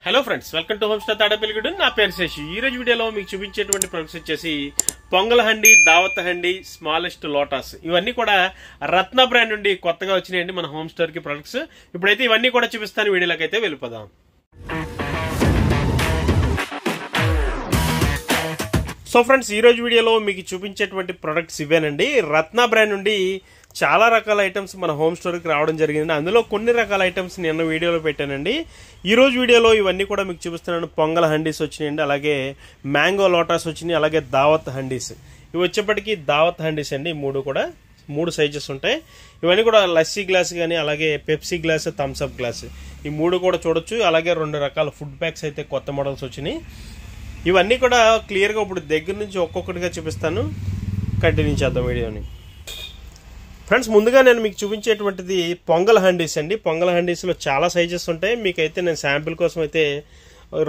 Hello friends, welcome to home star Tadepalligudem. నా పేరు శశి. ఈ రోజు వీడియోలో మీకు చూపించేటువంటి ప్రొడక్ట్స్ వచ్చేసి పొంగల్ హండి, దావత్ హండి, స్మాలెస్ట్ లోటాస్. ఇవన్నీ కూడా రత్న బ్రాండ్ నుండి కొత్తగా వచ్చినాయండి మన హోమ్ స్టోర్ కి ప్రొడక్ట్స్. ఇప్పుడైతే ఇవన్నీ కూడా చూపిస్తాను. వీడియోలోకి అయితే వెళ్ళిపోదాం. సో ఫ్రెండ్స్, ఈ రోజు వీడియోలో మీకు చూపించేటువంటి ప్రొడక్ట్స్ ఇవేనండి. రత్న బ్రాండ్ నుండి చాలా రకాల ఐటమ్స్ మన హోమ్ స్టోర్కి రావడం జరిగింది. అందులో కొన్ని రకాల ఐటమ్స్ నిన్న వీడియోలో పెట్టానండి. ఈ రోజు వీడియోలో ఇవన్నీ కూడా మీకు చూపిస్తున్నాను. పొంగల్ హండీస్ వచ్చినాయండి, అలాగే మ్యాంగో లోటాస్ వచ్చినాయి, అలాగే దావత్ హండీస్. ఇవి వచ్చేప్పటికి దావత్ హండీస్ అండి. మూడు సైజెస్ ఉంటాయి. ఇవన్నీ కూడా లస్సీ గ్లాస్ కానీ, అలాగే పెప్సీ గ్లాస్, థమ్స్అప్ గ్లాస్, ఈ మూడు కూడా చూడొచ్చు. అలాగే 2 రకాల ఫుడ్ ప్యాక్స్ అయితే కొత్త మోడల్స్ వచ్చినాయి. ఇవన్నీ కూడా క్లియర్గా ఇప్పుడు దగ్గర నుంచి ఒక్కొక్కటిగా చూపిస్తాను. కంటిన్యూ చేద్దాం వీడియోని. ఫ్రెండ్స్, ముందుగా నేను మీకు చూపించేటువంటిది పొంగల్ హండీస్ అండి. పొంగల్ హండీస్లో చాలా సైజెస్ ఉంటాయి. మీకైతే నేను శాంపిల్ కోసం అయితే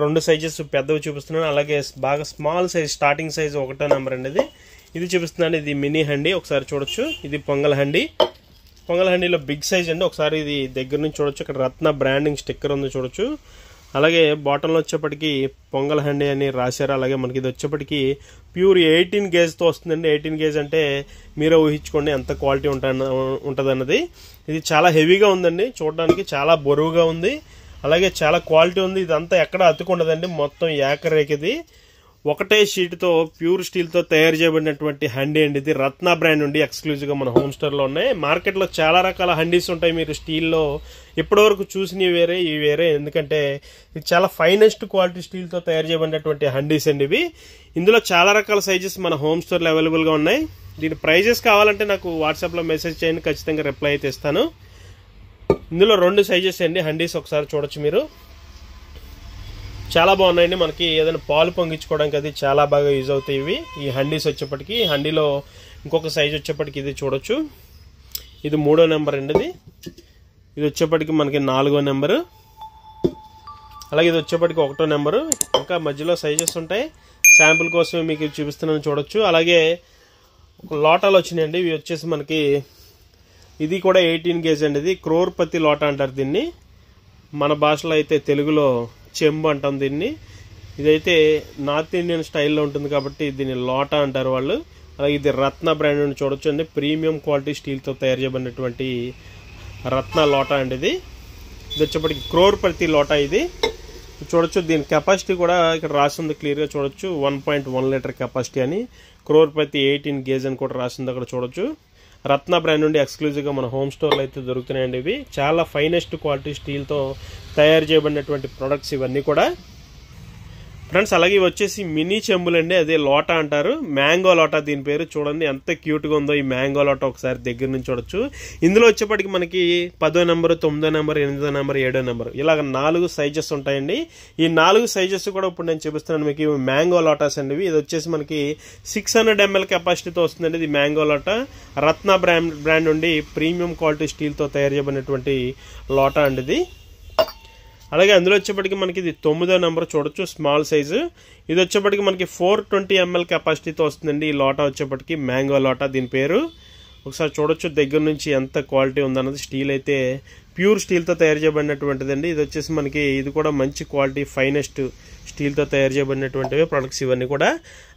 2 సైజెస్ పెద్దవి చూపిస్తున్నాను. అలాగే బాగా small size, starting size 1 number అండి. ఇది చూపిస్తున్నాను. ఇది మినీ హండీ, ఒకసారి చూడొచ్చు. ఇది పొంగల్ హండీ. పొంగల్ హండీలో బిగ్ సైజ్ అండి. ఒకసారి ఇది దగ్గర నుంచి చూడొచ్చు. ఇక్కడ రత్న బ్రాండింగ్ స్టిక్కర్ ఉంది, చూడొచ్చు. అలాగే బాటంలో వచ్చేప్పటికి పొంగల్ హండీ అని రాశారు. అలాగే మనకి ఇది వచ్చేప్పటికి ప్యూర్ 18 గేజ్తో వస్తుందండి. 18 గేజ్ అంటే మీరే ఊహించుకోండి ఎంత క్వాలిటీ ఉంటుంది అన్నది. ఇది చాలా హెవీగా ఉందండి, చూడడానికి చాలా బరువుగా ఉంది, అలాగే చాలా క్వాలిటీ ఉంది. ఇదంతా ఎక్కడ అతుకుండదండి, మొత్తం ఏకరేఖది ఒకటే షీట్తో ప్యూర్ స్టీల్తో తయారు చేయబడినటువంటి హండీ అండి. ఇది రత్న బ్రాండ్ నుండి ఎక్స్క్లూజివ్గా మన హోమ్ స్టోర్లో ఉన్నాయి. మార్కెట్లో చాలా రకాల హండీస్ ఉంటాయి. మీరు స్టీల్లో ఇప్పటివరకు చూసినవి వేరే, ఇవి వేరే. ఎందుకంటే ఇది చాలా ఫైనెస్ట్ క్వాలిటీ స్టీల్తో తయారు చేయబడినటువంటి హండీస్ అండి ఇవి. ఇందులో చాలా రకాల సైజెస్ మన హోమ్ స్టోర్లో అవైలబుల్గా ఉన్నాయి. దీని ప్రైజెస్ కావాలంటే నాకు వాట్సాప్లో మెసేజ్ చేయండి, ఖచ్చితంగా రిప్లై అయితే ఇస్తాను. ఇందులో 2 సైజెస్ అండి హండీస్, ఒకసారి చూడొచ్చు మీరు. చాలా బాగున్నాయండి. మనకి ఏదైనా పాలు పొంగించుకోవడానికి అది చాలా బాగా యూజ్ అవుతాయి ఇవి. ఈ హండీస్ వచ్చేప్పటికి హండీలో ఇంకొక సైజ్ వచ్చేప్పటికి ఇది చూడొచ్చు. ఇది 3వ నెంబర్ అండి. ఇది వచ్చేప్పటికి మనకి 4వ నెంబరు. అలాగే ఇది వచ్చేప్పటికి 1వ నెంబరు. ఇంకా మధ్యలో సైజెస్ ఉంటాయి. శాంపుల్ కోసం మీకు చూపిస్తున్నాను, చూడొచ్చు. అలాగే ఒక లోటాలు వచ్చినాయండి. ఇవి వచ్చేసి మనకి ఇది కూడా 18 గేజ్ అండి. ఇది క్రోర్పతి లోటా అంటారు దీన్ని. మన భాషలో అయితే తెలుగులో చెంబు అంటాం దీన్ని. ఇదైతే నార్త్ ఇండియన్ స్టైల్లో ఉంటుంది కాబట్టి దీన్ని లోటా అంటారు వాళ్ళు. అలాగే ఇది రత్న బ్రాండ్ నుండి చూడొచ్చు అండి. ప్రీమియం క్వాలిటీ స్టీల్తో తయారు చేయబడినటువంటి రత్న లోటా అండి ఇది. ఇది వచ్చేప్పటికి క్రోర్పతి లోటా ఇది చూడొచ్చు. దీని కెపాసిటీ కూడా ఇక్కడ రాసింది, క్లియర్గా చూడొచ్చు. 1.1 లీటర్ కెపాసిటీ అని. క్రోర్పతి 18 గేజ్ అని కూడా రాసింది అక్కడ చూడొచ్చు. రత్న బ్రాండ్ నుండి ఎక్స్క్లూజివ్గా మన హోమ్ స్టోర్లో అయితే దొరుకుతున్నాయండి ఇవి. చాలా ఫైనెస్ట్ క్వాలిటీ స్టీల్తో తయారు చేయబడినటువంటి ప్రొడక్ట్స్ ఇవన్నీ కూడా ఫ్రెండ్స్. అలాగే ఇవి వచ్చేసి మినీ చెంబులండి, అదే లోటా అంటారు. మ్యాంగో లోటా దీని పేరు. చూడండి ఎంత క్యూట్గా ఉందో ఈ మ్యాంగో లోటా, ఒకసారి దగ్గర నుంచి చూడొచ్చు. ఇందులో వచ్చేప్పటికి మనకి 10వ నెంబర్, 9వ నెంబర్, 8వ నెంబర్, 7వ నెంబర్, ఇలాగ 4 సైజెస్ ఉంటాయండి. ఈ 4 సైజెస్ కూడా ఇప్పుడు నేను చూపిస్తున్నాను మీకు. మ్యాంగో లోటాస్ అండి ఇవి. ఇది వచ్చేసి మనకి 600 ml కెపాసిటీతో వస్తుందండి. ఇది మ్యాంగో లోటా. రత్న బ్రాండ్ నుండి ప్రీమియం క్వాలిటీ స్టీల్తో తయారు చేయబడినటువంటి లోటా అండి ఇది. అలాగే అందులో వచ్చేప్పటికి మనకి ఇది 9వ నెంబర్ చూడొచ్చు, స్మాల్ సైజు. ఇది వచ్చేప్పటికి మనకి 420 ml కెపాసిటీతో వస్తుందండి. ఈ లోటా వచ్చేప్పటికి మ్యాంగో లోటా దీని పేరు. ఒకసారి చూడొచ్చు దగ్గర నుంచి ఎంత క్వాలిటీ ఉందన్నది. స్టీల్ అయితే ప్యూర్ స్టీల్తో తయారు చేయబడినటువంటిదండి. ఇది వచ్చేసి మనకి ఇది కూడా మంచి క్వాలిటీ ఫైనెస్ట్ స్టీల్తో తయారు చేయబడినటువంటివి ప్రొడక్ట్స్ ఇవన్నీ కూడా.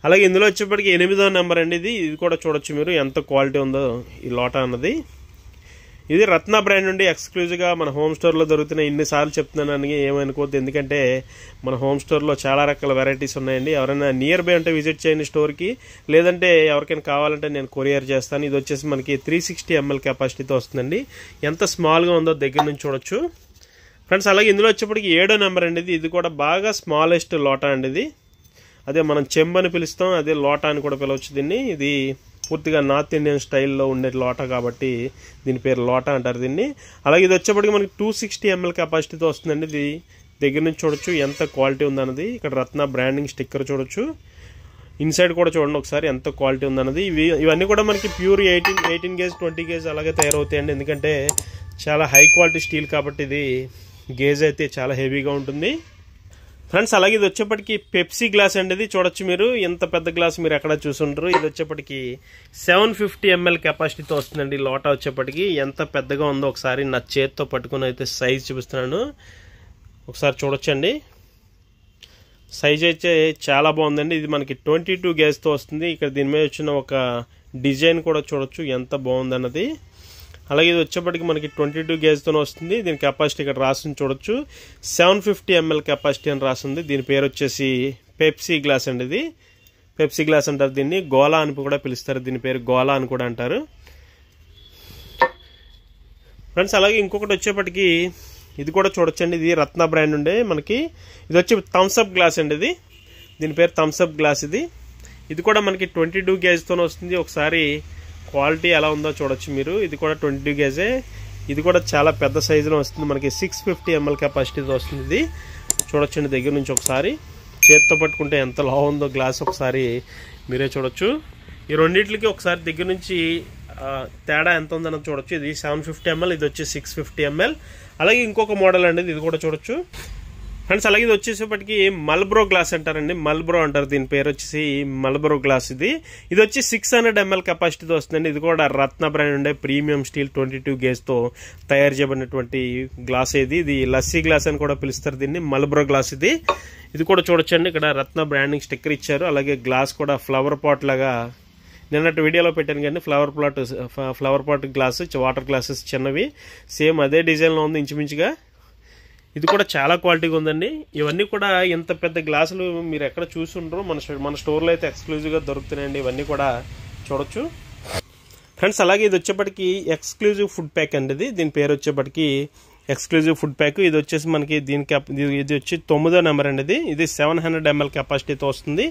అలాగే ఇందులో వచ్చేప్పటికి 8వ నెంబర్ అండి ఇది. ఇది కూడా చూడొచ్చు మీరు ఎంత క్వాలిటీ ఉందో ఈ లోటా అన్నది. ఇది రత్న బ్రాండ్ నుండి ఎక్స్క్లూజివ్గా మన హోమ్ స్టోర్లో దొరుకుతున్న. ఇన్నిసార్లు చెప్తున్నాను ఏమనుకోవద్దు, ఎందుకంటే మన హోమ్ స్టోర్లో చాలా రకాల వెరైటీస్ ఉన్నాయండి. ఎవరైనా నియర్ బై ఉంటే విజిట్ చేయండి స్టోర్కి, లేదంటే ఎవరికైనా కావాలంటే నేను కొరియర్ చేస్తాను. ఇది వచ్చేసి మనకి 360 ml కెపాసిటీతో వస్తుందండి. ఎంత స్మాల్గా ఉందో దగ్గర నుంచి చూడొచ్చు ఫ్రెండ్స్. అలాగే ఇందులో వచ్చేప్పటికి 7వ నెంబర్ అండి ఇది. ఇది కూడా బాగా స్మాలెస్ట్ లోటా అండి ఇది. అదే మనం చెంబు అని పిలుస్తాం, అదే లోటా అని కూడా పిలవచ్చు దీన్ని. ఇది పూర్తిగా నార్త్ ఇండియన్ స్టైల్లో ఉండే లోటా కాబట్టి దీని పేరు లోటా అంటారు దీన్ని. అలాగే ఇది వచ్చేప్పటికి మనకి 260 ml కెపాసిటీతో వస్తుందండి. ఇది దగ్గర నుంచి చూడొచ్చు ఎంత క్వాలిటీ ఉందన్నది. ఇక్కడ రత్న బ్రాండింగ్ స్టిక్కర్ చూడొచ్చు. ఇన్సైడ్ కూడా చూడండి ఒకసారి ఎంత క్వాలిటీ ఉందన్నది. ఇవన్నీ కూడా మనకి ప్యూర్ 18 గేజ్, 20 గేజ్ అలాగే తయారవుతాయండి. ఎందుకంటే చాలా హై క్వాలిటీ స్టీల్ కాబట్టి ఇది గేజ్ అయితే చాలా హెవీగా ఉంటుంది ఫ్రెండ్స్. అలాగే ఇది వచ్చేప్పటికి పెప్సీ గ్లాస్ అండి. ఇది చూడొచ్చు మీరు. ఎంత పెద్ద గ్లాస్ మీరు ఎక్కడ చూసుంటారు. ఇది వచ్చేప్పటికి 750 ml కెపాసిటీతో వస్తుందండి లోటా. వచ్చేప్పటికి ఎంత పెద్దగా ఉందో ఒకసారి నా చేతితో పట్టుకుని అయితే సైజ్ చూపిస్తున్నాను, ఒకసారి చూడొచ్చండి. సైజ్ అయితే చాలా బాగుందండి. ఇది మనకి 22 గేజ్తో వస్తుంది. ఇక్కడ దీని మీద వచ్చిన ఒక డిజైన్ కూడా చూడొచ్చు ఎంత బాగుందన్నది. అలాగే ఇది వచ్చేప్పటికి మనకి 22 గేజ్తోనే వస్తుంది. దీని కెపాసిటీ ఇక్కడ రాసింది చూడొచ్చు. 750 ml కెపాసిటీ అని రాసింది. దీని పేరు వచ్చేసి పెప్సీ గ్లాస్ అండి. ఇది పెప్సీ గ్లాస్ అంటారు దీన్ని. గోలా అని కూడా పిలుస్తారు. దీని పేరు గోలా అని కూడా అంటారు ఫ్రెండ్స్. అలాగే ఇంకొకటి వచ్చేప్పటికి ఇది కూడా చూడొచ్చండి. ఇది రత్న బ్రాండ్ ఉండే మనకి. ఇది వచ్చి థమ్స్అప్ గ్లాస్ అండి. ఇది దీని పేరు థమ్స్అప్ గ్లాస్. ఇది కూడా మనకి 22 గేజ్తోనే వస్తుంది. ఒకసారి క్వాలిటీ ఎలా ఉందో చూడొచ్చు మీరు. ఇది కూడా 22 గేజే. ఇది కూడా చాలా పెద్ద సైజులో వస్తుంది. మనకి 650 ml కెపాసిటీతో వస్తుంది. ఇది చూడొచ్చండి దగ్గర నుంచి. ఒకసారి చేతితో పట్టుకుంటే ఎంత లా ఉందో గ్లాస్ ఒకసారి మీరే చూడొచ్చు. ఈ రెండింటికి ఒకసారి దగ్గర నుంచి తేడా ఎంత ఉందన్నది చూడొచ్చు. ఇది 750 ml, ఇది వచ్చి 650 ml. అలాగే ఇంకొక మోడల్ అండి, ఇది కూడా చూడొచ్చు ఫ్రెండ్స్. అలాగే ఇది వచ్చేసేపటికి మల్బ్రో గ్లాస్ అంటారండి. మల్బ్రో అంటారు. దీని పేరు వచ్చేసి మల్బ్రో గ్లాస్. ఇది వచ్చి 600 ml కెపాసిటీతో వస్తుందండి. ఇది కూడా రత్న బ్రాండ్ ఉండే ప్రీమియం స్టీల్ 22 గేజ్తో తయారు చేయబడినటువంటి గ్లాస్. ఇది లస్సీ గ్లాస్ అని కూడా పిలుస్తారు దీన్ని. మల్బ్రో గ్లాస్. ఇది కూడా చూడొచ్చండి. ఇక్కడ రత్న బ్రాండింగ్ స్టిక్కర్ ఇచ్చారు. అలాగే గ్లాస్ కూడా ఫ్లవర్ పాట్ లాగా నిన్నటి వీడియోలో పెట్టాను కానీ flower pot glass, water glasses చిన్నవి సేమ్ అదే డిజైన్లో ఉంది ఇంచుమించుగా. ఇది కూడా చాలా క్వాలిటీగా ఉందండి. ఇవన్నీ కూడా ఇంత పెద్ద గ్లాసులు మీరు ఎక్కడ చూసుండ్రు. మన స్టోర్లో అయితే ఎక్స్క్లూజివ్గా దొరుకుతున్నాయండి. ఇవన్నీ కూడా చూడొచ్చు ఫ్రెండ్స్. అలాగే ఇది వచ్చేప్పటికి ఎక్స్క్లూజివ్ ఫుడ్ ప్యాక్ అండి. దీని పేరు వచ్చేప్పటికి ఎక్స్క్లూజివ్ ఫుడ్ ప్యాక్. ఇది వచ్చేసి మనకి ఇది వచ్చి 9వ నెంబర్ అండి. ఇది 700 ml కెపాసిటీతో వస్తుంది.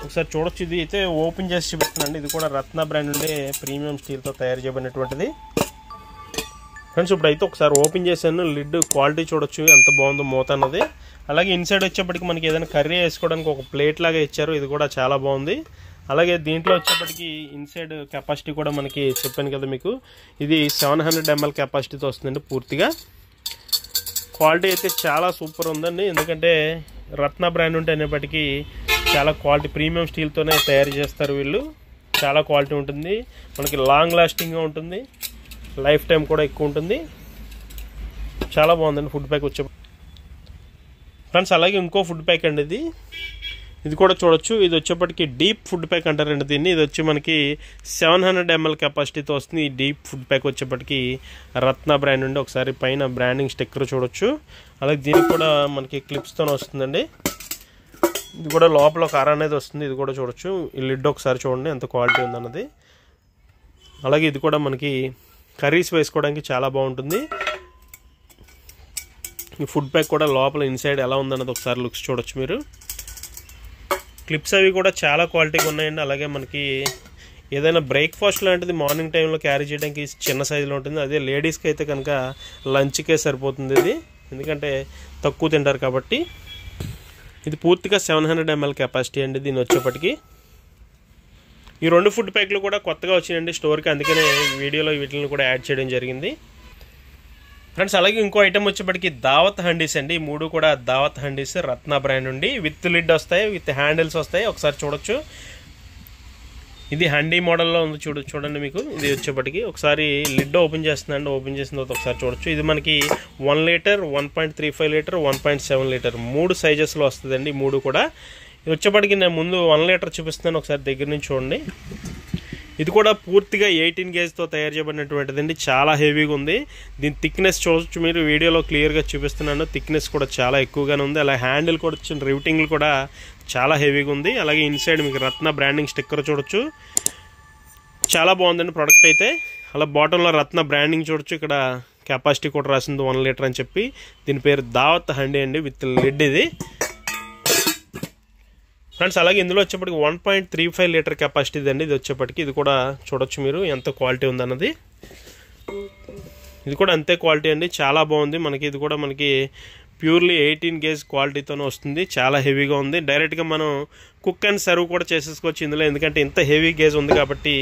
ఒకసారి చూడొచ్చు. ఇది అయితే ఓపెన్ చేసి చూపిస్తున్నాండి. ఇది కూడా రత్న బ్రాండ్ ఉండే ప్రీమియం స్టీల్తో తయారు చేయబడినటువంటిది ఫ్రెండ్స్. ఇప్పుడు అయితే ఒకసారి ఓపెన్ చేశాను. లిడ్ క్వాలిటీ చూడొచ్చు ఎంత బాగుందో మూత అన్నది. అలాగే ఇన్సైడ్ వచ్చేప్పటికి మనకి ఏదైనా కర్రీ వేసుకోవడానికి ఒక ప్లేట్ లాగా ఇచ్చారు. ఇది కూడా చాలా బాగుంది. అలాగే దీంట్లో వచ్చేప్పటికి ఇన్సైడ్ కెపాసిటీ కూడా మనకి చెప్పాను కదా మీకు. ఇది 700 ml కెపాసిటీతో వస్తుందండి పూర్తిగా. క్వాలిటీ అయితే చాలా సూపర్ ఉందండి. ఎందుకంటే రత్న బ్రాండ్ ఉంటే అనేప్పటికీ చాలా క్వాలిటీ ప్రీమియం స్టీల్తోనే తయారు చేస్తారు వీళ్ళు. చాలా క్వాలిటీ ఉంటుంది. మనకి లాంగ్ లాస్టింగ్గా ఉంటుంది. లైఫ్ టైం కూడా ఎక్కువ ఉంటుంది. చాలా బాగుందండి ఫుడ్ ప్యాక్ వచ్చే ఫ్రెండ్స్. అలాగే ఇంకో ఫుడ్ ప్యాక్ అండి. ఇది కూడా చూడొచ్చు. ఇది వచ్చేప్పటికి డీప్ ఫుడ్ ప్యాక్ అంటారండి దీన్ని. ఇది వచ్చి మనకి 700 ml కెపాసిటీతో వస్తుంది. ఈ డీప్ ఫుడ్ ప్యాక్ వచ్చేప్పటికి రత్న బ్రాండ్ ఉండి. ఒకసారి పైన బ్రాండింగ్ స్టిక్కర్ చూడొచ్చు. అలాగే దీనికి కూడా మనకి క్లిప్స్తోనే వస్తుందండి. ఇది కూడా లోపల ఒక అర అనేది వస్తుంది. ఇది కూడా చూడొచ్చు. ఈ లిడ్ ఒకసారి చూడండి ఎంత క్వాలిటీ ఉందన్నది. అలాగే ఇది కూడా మనకి కర్రీస్ వేసుకోవడానికి చాలా బాగుంటుంది. ఈ ఫుడ్ ప్యాక్ కూడా లోపల ఇన్సైడ్ ఎలా ఉందన్నది ఒకసారి లుక్స్ చూడొచ్చు మీరు. క్లిప్స్ అవి కూడా చాలా క్వాలిటీగా ఉన్నాయండి. అలాగే మనకి ఏదైనా బ్రేక్ఫాస్ట్ లాంటిది మార్నింగ్ టైంలో క్యారీ చేయడానికి చిన్న సైజులో ఉంటుంది. అదే లేడీస్కి అయితే కనుక లంచ్కే సరిపోతుంది ఇది. ఎందుకంటే తక్కువ తింటారు కాబట్టి. ఇది పూర్తిగా 700 ml కెపాసిటీ అండి దీని వచ్చేప్పటికి. ఈ రెండు ఫుడ్ ప్యాక్లు కూడా కొత్తగా వచ్చినాయండి స్టోర్కి. అందుకనే వీడియోలో వీటిని కూడా యాడ్ చేయడం జరిగింది ఫ్రెండ్స్. అలాగే ఇంకో ఐటమ్ వచ్చేప్పటికి దావత్ హండీస్ అండి. ఈ మూడు కూడా దావత్ హండీస్ రత్న బ్రాండ్ ఉండి విత్ లిడ్ వస్తాయి, విత్ హ్యాండిల్స్ వస్తాయి. ఒకసారి చూడొచ్చు. ఇది హండీ మోడల్లో ఉంది. చూడండి మీకు. ఇది వచ్చేప్పటికి ఒకసారి లిడ్ ఓపెన్ చేస్తుందండి. ఓపెన్ చేసిన తర్వాత ఒకసారి చూడొచ్చు. ఇది మనకి 1 లీటర్, 1.35 లీటర్, 1.7 లీటర్ 3 సైజెస్లో వస్తుందండి. మూడు కూడా. ఇది వచ్చేప్పటికి నేను ముందు 1 లీటర్ చూపిస్తున్నాను. ఒకసారి దగ్గర నుంచి చూడండి. ఇది కూడా పూర్తిగా 18 గేజ్తో తయారు చేయబడినటువంటిదండి. చాలా హెవీగా ఉంది. దీని థిక్నెస్ చూడొచ్చు మీరు. వీడియోలో క్లియర్గా చూపిస్తున్నాను. థిక్నెస్ కూడా చాలా ఎక్కువగానే ఉంది. అలాగే హ్యాండిల్ కూడా వచ్చిన రివిటింగ్లు కూడా చాలా హెవీగా ఉంది. అలాగే ఇన్సైడ్ మీకు రత్న బ్రాండింగ్ స్టిక్కర్ చూడొచ్చు. చాలా బాగుందండి ప్రోడక్ట్ అయితే. అలా బాటంలో రత్న బ్రాండింగ్ చూడొచ్చు. ఇక్కడ కెపాసిటీ కూడా రాసింది 1 లీటర్ అని చెప్పి. దీని పేరు దావత్ హండీ అండి విత్ లిడ్ ఇది ఫ్రెండ్స్. అలాగే ఇందులో వచ్చేప్పటికి 1.35 లీటర్ కెపాసిటీ అండి ఇది వచ్చేప్పటికి. ఇది కూడా చూడొచ్చు మీరు ఎంత క్వాలిటీ ఉందన్నది. ఇది కూడా అంతే క్వాలిటీ అండి. చాలా బాగుంది మనకి. ఇది కూడా మనకి ప్యూర్లీ 18 గేజ్ క్వాలిటీతోనే వస్తుంది. చాలా హెవీగా ఉంది. డైరెక్ట్గా మనం కుక్ అండ్ సర్వ్ కూడా చేసేసుకోవచ్చు ఇందులో. ఎందుకంటే ఇంత హెవీ గేజ్ ఉంది కాబట్టి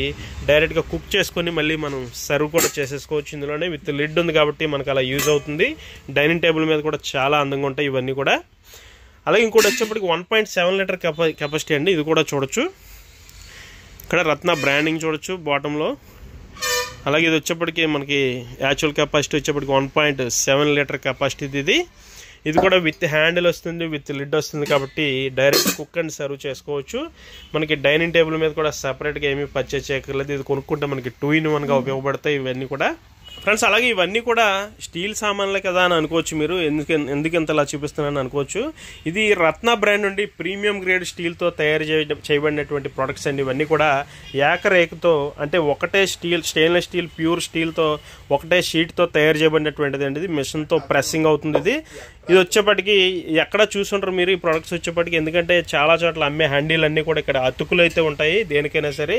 డైరెక్ట్గా కుక్ చేసుకొని మళ్ళీ మనం సర్వ్ కూడా చేసేసుకోవచ్చు ఇందులోనే. విత్ లిడ్ ఉంది కాబట్టి మనకు అలా యూజ్ అవుతుంది. డైనింగ్ టేబుల్ మీద కూడా చాలా అందంగా ఉంటాయి ఇవన్నీ కూడా. అలాగే ఇంకోటి వచ్చేప్పటికి 1.7 లీటర్ కెపాసిటీ అండి. ఇది కూడా చూడొచ్చు. ఇక్కడ రత్న బ్రాండింగ్ చూడొచ్చు బాటంలో. అలాగే ఇది వచ్చేప్పటికి మనకి యాక్చువల్ కెపాసిటీ వచ్చేప్పటికి 1.7 లీటర్ కెపాసిటీ ఇది. ఇది కూడా విత్ హ్యాండిల్ వస్తుంది, విత్ లిడ్ వస్తుంది కాబట్టి డైరెక్ట్ కుక్ అండ్ సర్వ్ చేసుకోవచ్చు. మనకి డైనింగ్ టేబుల్ మీద కూడా సపరేట్గా ఏమీ పర్చేస్ చేయక్కర్లేదు. ఇది కొనుక్కుంటే మనకి 2-in-1గా ఉపయోగపడతాయి ఇవన్నీ కూడా ఫ్రెండ్స్. అలాగే ఇవన్నీ కూడా స్టీల్ సామాన్లే కదా అని అనుకోవచ్చు మీరు, ఎందుకు ఇంతలా చూపిస్తున్నాను అనుకోవచ్చు. ఇది రత్న బ్రాండ్ నుండి ప్రీమియం గ్రేడ్ స్టీల్తో తయారు చేయబడినటువంటి ప్రొడక్ట్స్ అండి. ఇవన్నీ కూడా ఏకరేఖతో అంటే ఒకటే స్టెయిన్లెస్ స్టీల్ ప్యూర్ స్టీల్తో ఒకటే షీట్తో తయారు చేయబడినటువంటిది అండి. ఇది మిషన్తో ప్రెస్సింగ్ అవుతుంది. ఇది వచ్చేప్పటికి ఎక్కడ చూసుంటారు మీరు ఈ ప్రొడక్ట్స్ వచ్చేప్పటికి, ఎందుకంటే చాలా చోట్ల అమ్మే హ్యాండిల్ అన్నీ కూడా ఇక్కడ అతుకులు అయితే ఉంటాయి దేనికైనా సరే.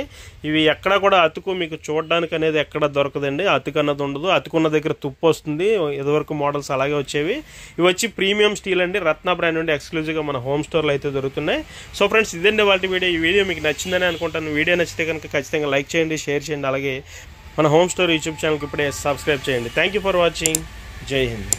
ఇవి ఎక్కడ కూడా అతుకు మీకు చూడడానికి అనేది ఎక్కడ దొరకదండి, అతుకు అన్నది ఉండదు. అతుకున్న దగ్గర తుప్పు వస్తుంది. ఇదివరకు మోడల్స్ అలాగే వచ్చేవి. ఇవి వచ్చి ప్రీమియం స్టీల్ అండి, రత్న బ్రాండ్ నుండి ఎక్స్క్లూజివ్గా మన హోమ్ స్టోర్లో అయితే దొరుకుతున్నాయి. సో ఫ్రెండ్స్ ఇదండి వాళ్ళ వీడియో. ఈ వీడియో మీకు నచ్చిందని అనుకుంటాను. వీడియో నచ్చితే కనుక ఖచ్చితంగా లైక్ చేయండి, షేర్ చేయండి. అలాగే మన హోమ్ స్టోర్ యూట్యూబ్ ఛానల్కి ఇప్పుడే సబ్స్క్రైబ్ చేయండి. Thank you for watching. జై హింద్.